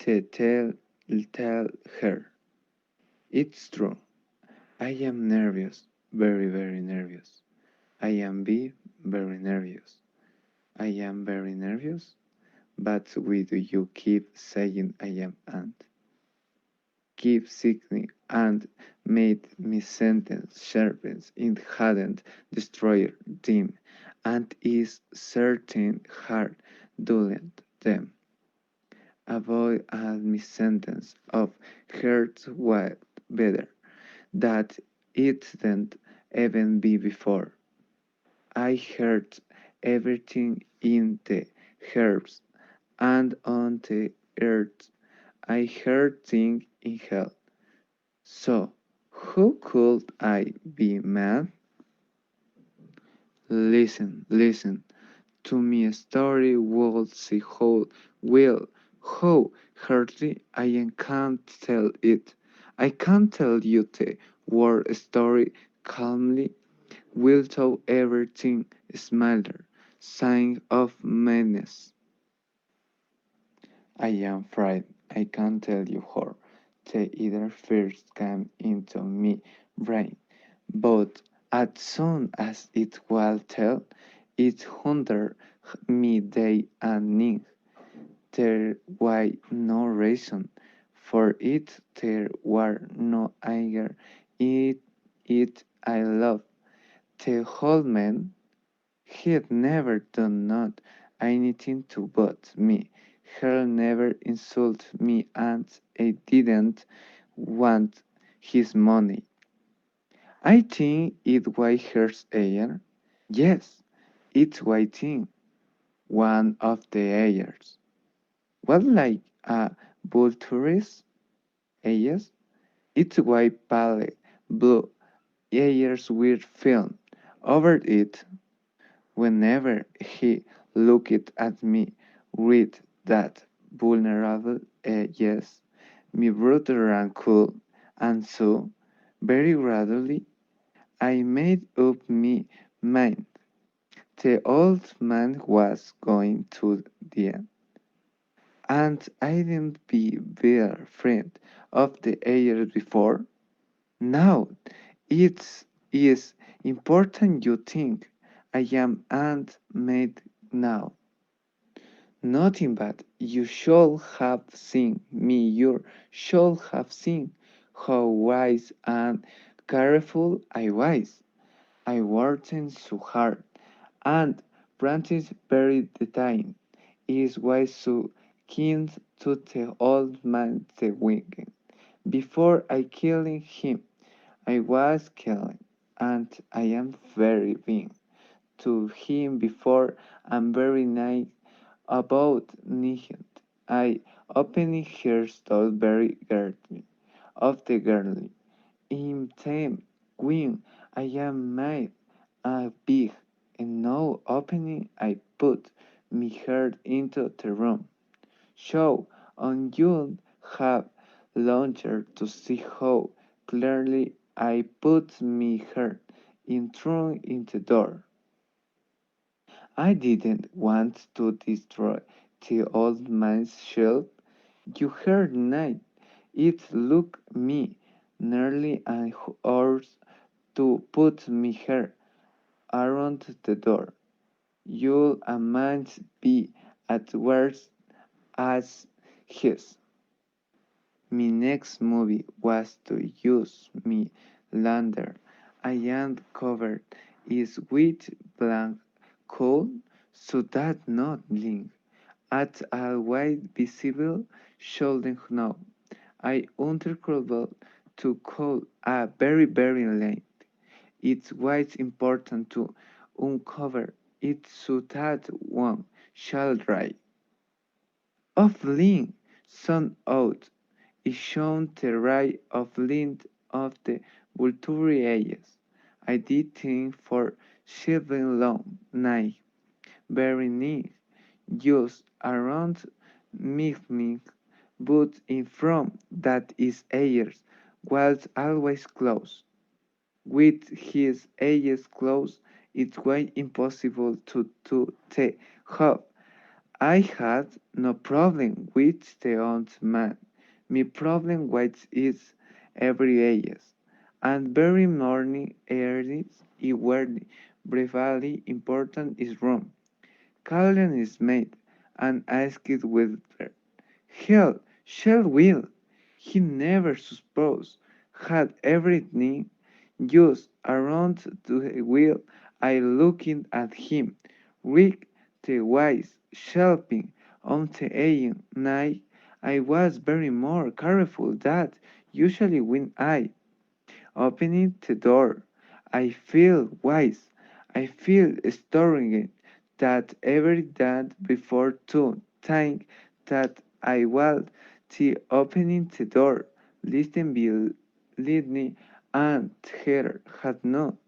tell her. It's true. I am nervous, very, very nervous. I am very nervous. I am very nervous. But why do you keep saying I am and? Keep seeking and made me sentence sharpens it hadn't destroyed them, and is certain hard doeth them. Avoid as me sentence of hurt what better, that it didn't even be before. I heard everything in the herbs and on the earth. I heard things in hell. So, who could I be mad? Listen to me story will see how will how hardly I can't tell it. I can't tell you the word story calmly without everything smaller sign of madness. I am afraid I can't tell you how the either first came into me brain, but as soon as it was told, it haunted me day and night. There was no reason for it, there was no anger in it I loved. The whole man, he'd never done not anything to but me. He'll never insult me and I didn't want his money. I think it was her heir. Yes, it's waiting. One of the heirs. What like a vulturist? Yes, it's white pale blue. Heirs weird film. Over it, whenever he looked at me with that vulnerable yes, me brother and cool, and so, very gradually, I made up me mind. The old man was going to the end, and I didn't be their friend of the years before. Now, it is important you think I am and made now. Nothing but you should have seen me, you should have seen how wise and careful I was. I worked so hard, and practiced very the time. It was so keen to the old man the weekend. Before I killed him, I was killing, and I am very being to him before and very nice about nothing. I opened her stall very gently of the girlie. In time when I am made a big and no opening I put me head into the room. So on you have launched to see how clearly I put me head in through in the door. I didn't want to destroy the old man's shelf. You heard night. It took me nearly an hour to put me here around the door. You'll a man be at worst as his. My next movie was to use me lantern. I am covered is with blank coal so that not blink at a wide visible shouldn't know. I uncomfortable to call a very late. It's why important to uncover it so that one shall write. Of Lynn, son out, is shown the right of Lynn of the vulture ages. I did think for 7 long night, very near, just around midnight, but in front that his ears was always closed. With his eyes closed, it was impossible to take hope I had no problem with the old man. My problem was is every age, and very morning earnings I were briefly important is wrong. Calling is made, and asked whether hell shall will. He never supposed had everything just around to the wheel. I looking at him, Rick the wise, shelping on the iron night. I was very more careful that usually when I opening the door. I feel wise. I feel stirring that every day before to think that I was the opening the door. Listen believe and her had no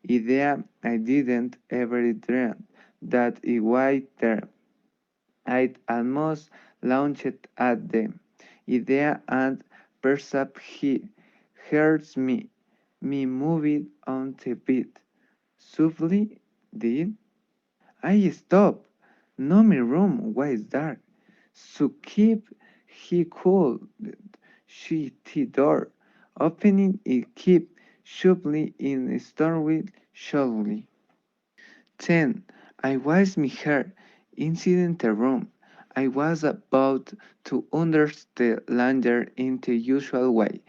idea I didn't ever dream that it was there. I'd almost launched at them idea and perhaps he hears me moving on the beat. Softly, did I stop? No, my room was dark. So keep he could she the door, opening it keep sharply in startled shortly. Then I was me her inside the room. I was about to understand the lantern in the usual way.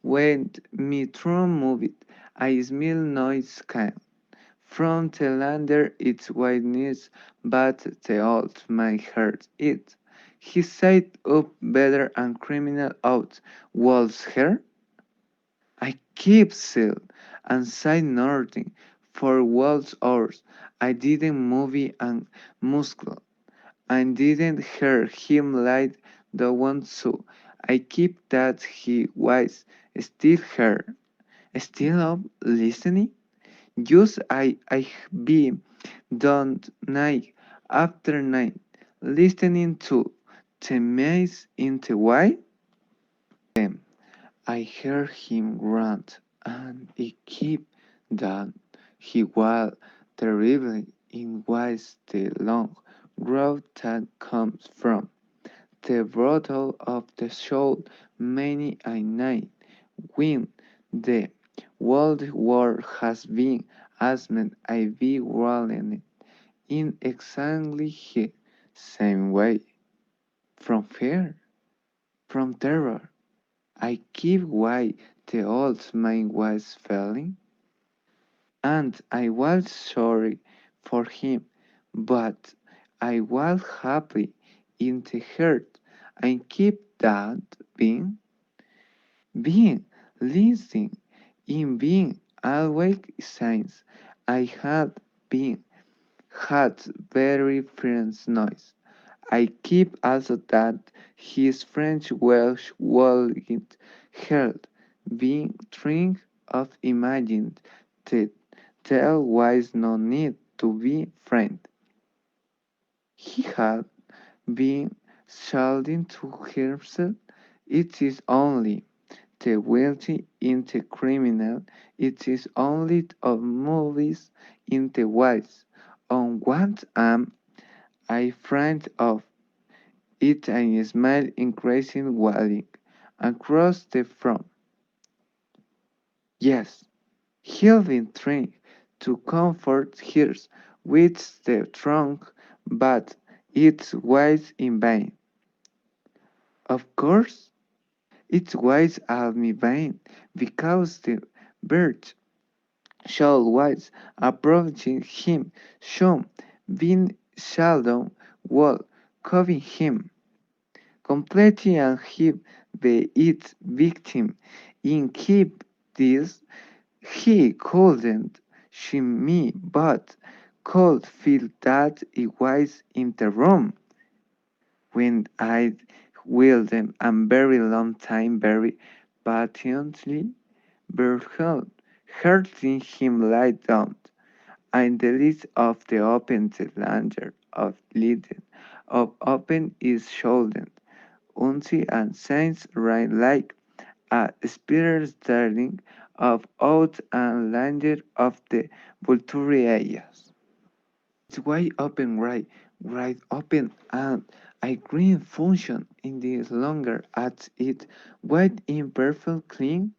When me throne moved, I smell noise came from the lantern its whiteness, but the old man heard it. He sat up better and criminal out. Was her? I kept still and sat nothing for walls hours. I didn't move an muscle. I didn't hear him like the one so. I kept that he was still here, still up listening. Just I be done night after night, listening to the maze in the white. Then I heard him grunt, and it kept down. He was terribly in was the long road that comes from the bottle of the soul many a night when the world war has been asthma I be rolling in exactly the same way. From fear, from terror, I keep why the old man was failing, and I was sorry for him, but I was happy in the heart, and keep that being listening, in being awake since I had been had very French noise. I keep also that his French Welsh wallet held, being think of imagined that there was no need to be friend. He had been shouting to himself, it is only the wealthy in the criminal, it is only of movies in the wise. On what am I friend of? It and smile increasing walking across the front. Yes, he'll been trying to comfort hers with the trunk, but it was in vain. Of course, it was all in vain, because the bird shell was approaching him, some being shadow wall covering him. Completely and he be its victim. In keep this, he couldn't see me, but could feel that it was in the room. When I willed a very long time, very patiently, beheld, hurting him lie down, and the lid of the open the lantern of liden of open his shoulder, until and signs right like a spiral starting of out and lander of the vulture areas. It's wide open right. wide open and a green function in the longer at it white imperfect clean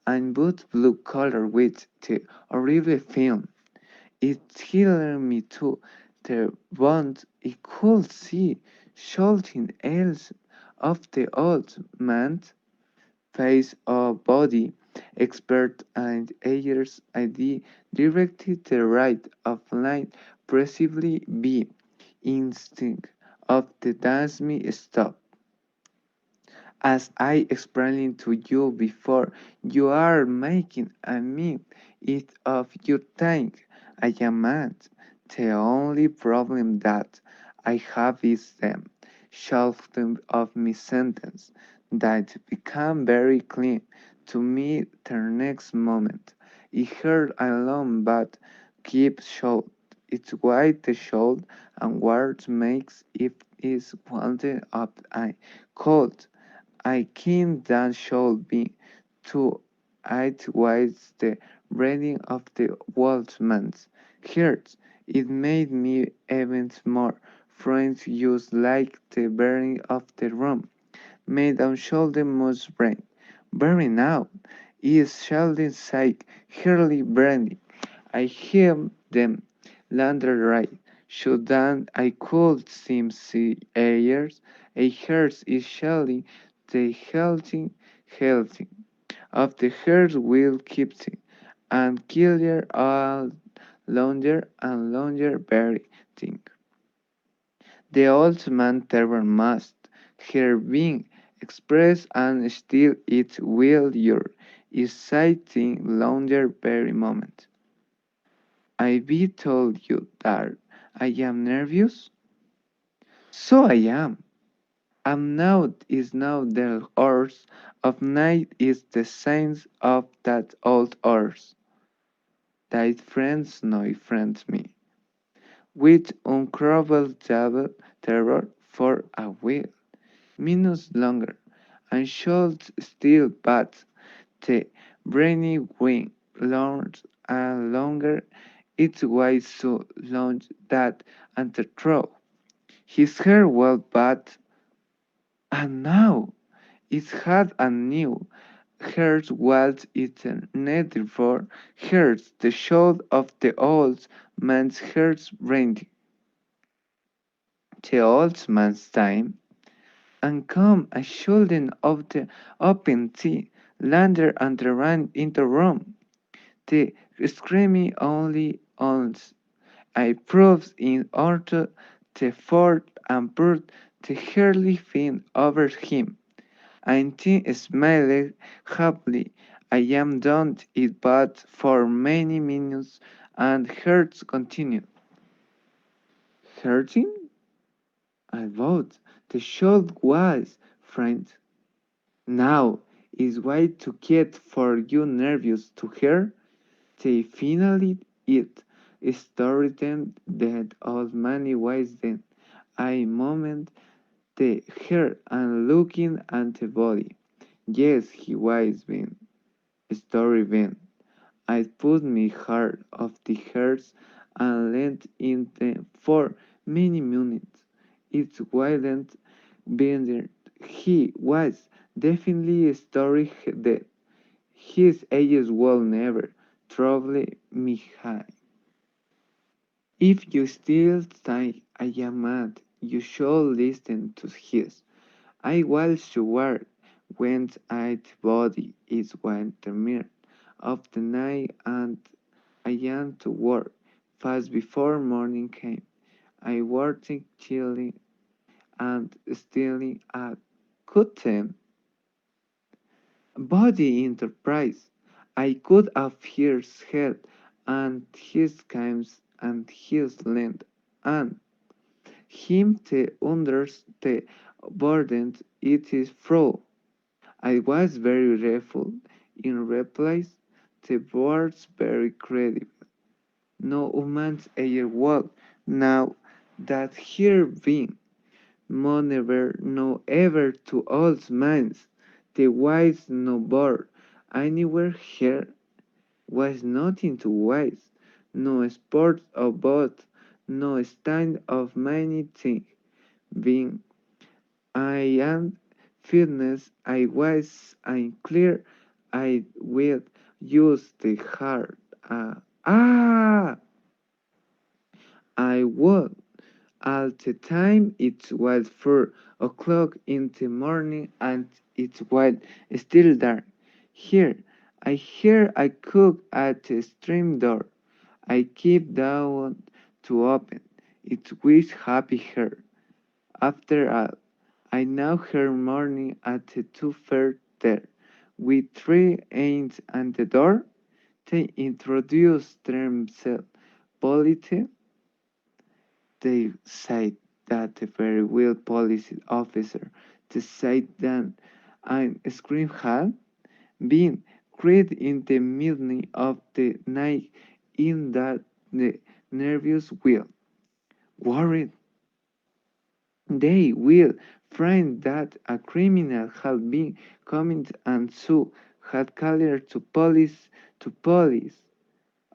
and both blue color with the horrible film. It thrilled me to the bond I could see shouting else of the old man's face or body, expert and ayers ID directed the right of line precisely be instinct of the dance me stop. As I explained to you before, you are making a mean it of you think I am mad. The only problem that I have is the shelving of my sentence that become very clear to me the next moment. I heard alone but keep short. It's why the shout and words makes it is wanted up I cold. I think that should be to outweighs the reading of the worldman's heart. It made me even more friends use like the burning of the room made on shoulder must brain. Burning out is Sheldon's sake, hardly burning. I hear them lander right. Should then I could seem see airs, a heart is shelling the healthy of the heart will keep thing, and killer all longer very thing. The old man terror must her being expressed and still it will your is sighting longer very moment. I be told you that I am nervous? So I am. And now is now the horse of night is the signs of that old horse. Thy friends no friends me. With uncontrollable terror for a while, minutes longer, and should still but the brainy wing learns and longer its way so long that and the throw. His hair well but and now it had a new hers was eaten neither for hers the shoulder of the old man's hers brain the old man's time and come a shouldering of the open sea landed and ran into room the screaming only once I proved in order the fort and put the hurly fin over him. And he smiled happily. I am done it but for many minutes and hurts continued. Hurting? I thought the shock was, friend. Now is way to get for you nervous to hear. They finally it started that old man was then. I moment the hair and looking at the body. Yes, he was been. Story been. I put me hard of the hairs and leaned in them for many minutes. It wasn't been he was definitely a story that his ages will never trouble me high. If you still think I am mad, you should listen to his. I was sure when I body is when the mirror of the night and I am to work. Fast before morning came, I worked chilling and stealing a cotton body enterprise. I could have his head and his schemes and his length and him to under the burden it is through. I was very grateful. In reply, the words very credible. No human's ever walked now that here been. Mo never no ever to old minds. The wise no bored. Anywhere here was nothing to wise. No sport or boat. no stand of many things, being I am fitness, I was unclear, I will use the heart. Ah, I would. At the time it was 4 o'clock in the morning and it was still dark. Here, I hear a cook at the stream door. I keep down to open. It was happy her. After all, I know her morning at the 2 there. With three ants at the door, they introduced themselves politely. They said that the very well police officer decided that an scream had been created in the middle of the night in that the nervous will worried they will find that a criminal had been coming and so had called to police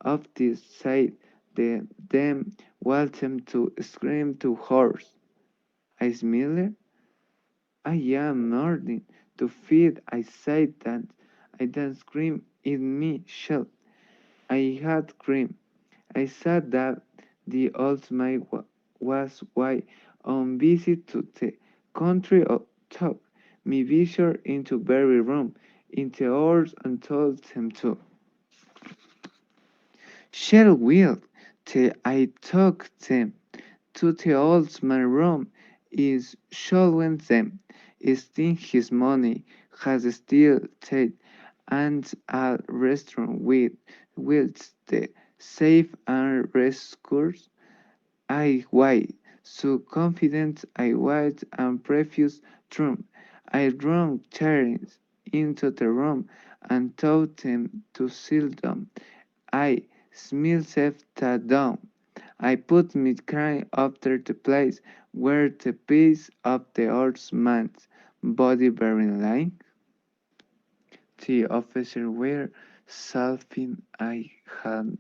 of this side them welcome to scream to horse. I smiled. I am nodding to feed. I said that I didn't scream in me shell. I had cream. I said that the old man was why on visit to the country of took me visitor into very room in the hours and told them to. Shall will till I took them to the old man's room is showing them stealing his money has still stayed and a restaurant with the safe and rescuers. I was so confident I was and prefused room. I ran chairs into the room and told them to sit down. I myself sat down. I put me crying after the place where the piece of the old man's body buried lying. The officers were solving I had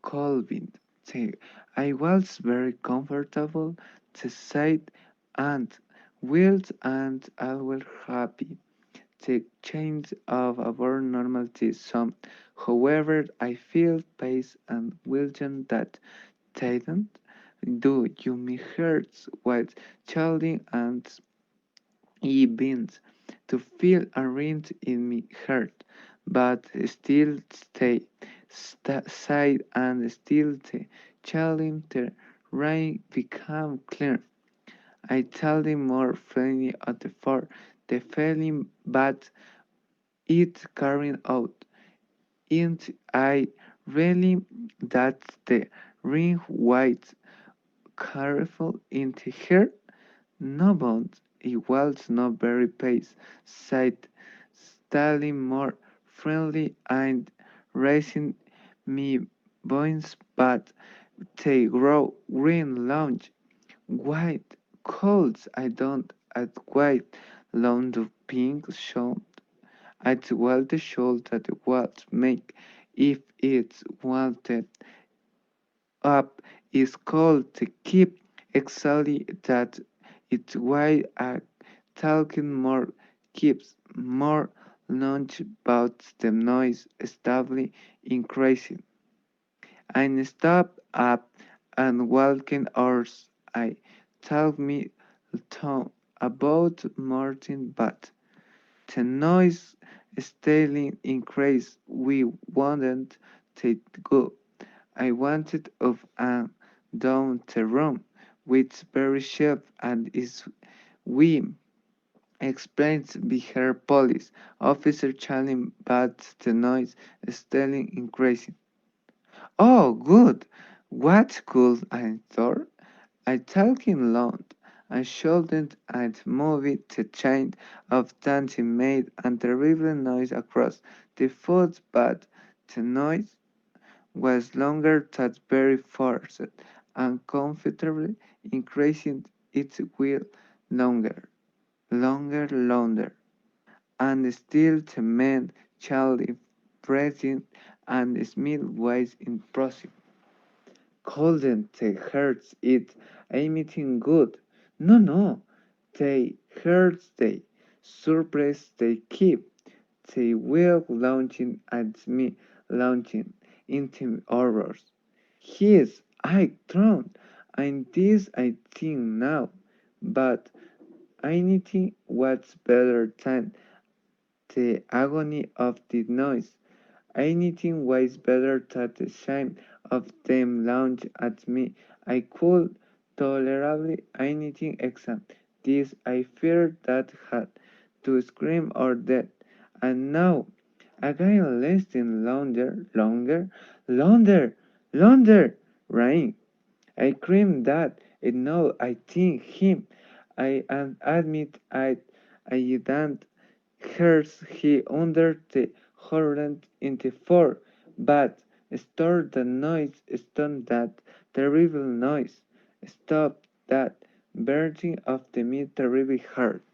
Colvin. I was very comfortable, the sight and willed and always happy. The change of our normality some. However, I feel pace and willing that didn't do you me hurts while chilling and events to feel a rent in me heart, but still stay side and still the challenge the rain become clear. I tell him more friendly at the far the feeling but it carrying out. And I really that the ring white careful into her no bones. It was not very pace, said styling more friendly and raising me bones, but they grow green lounge. White coals I don't at white lounge of pink shown. I'd well the show that the walls make if it's wanted up is called to keep exactly that it's why a talking more keeps more knowledge about the noise stably increasing. I stop up and walking hours I talk me to about Martin but the noise steadily increased. We wanted to go. I wanted of and down the room, which very sharp and is we explained her police officer challenging but the noise steadily increasing. Oh, good! What could I thought? I talking loud. I shouted and moved the chain of dancing made a terrible noise across the foot, but the noise was longer that very forced and comfortably increasing its will longer, and still the man Charlie breathing and Smith was impressive. couldn't they hurt it anything good? No, no, they hurt they surprise they keep. They will launching at me, launching into horrors. Yes, I drown, and this I think now, but anything was better than the agony of the noise. Anything was better than the shame of them launch at me. I could tolerably anything except this I feared that had to scream or death. And now, again lasting longer, rain. I scream that, and now I think him. Admit I don't hears he under the horrend in the fore, but stir the noise, stun that terrible noise, stop that burning of the me terrible heart.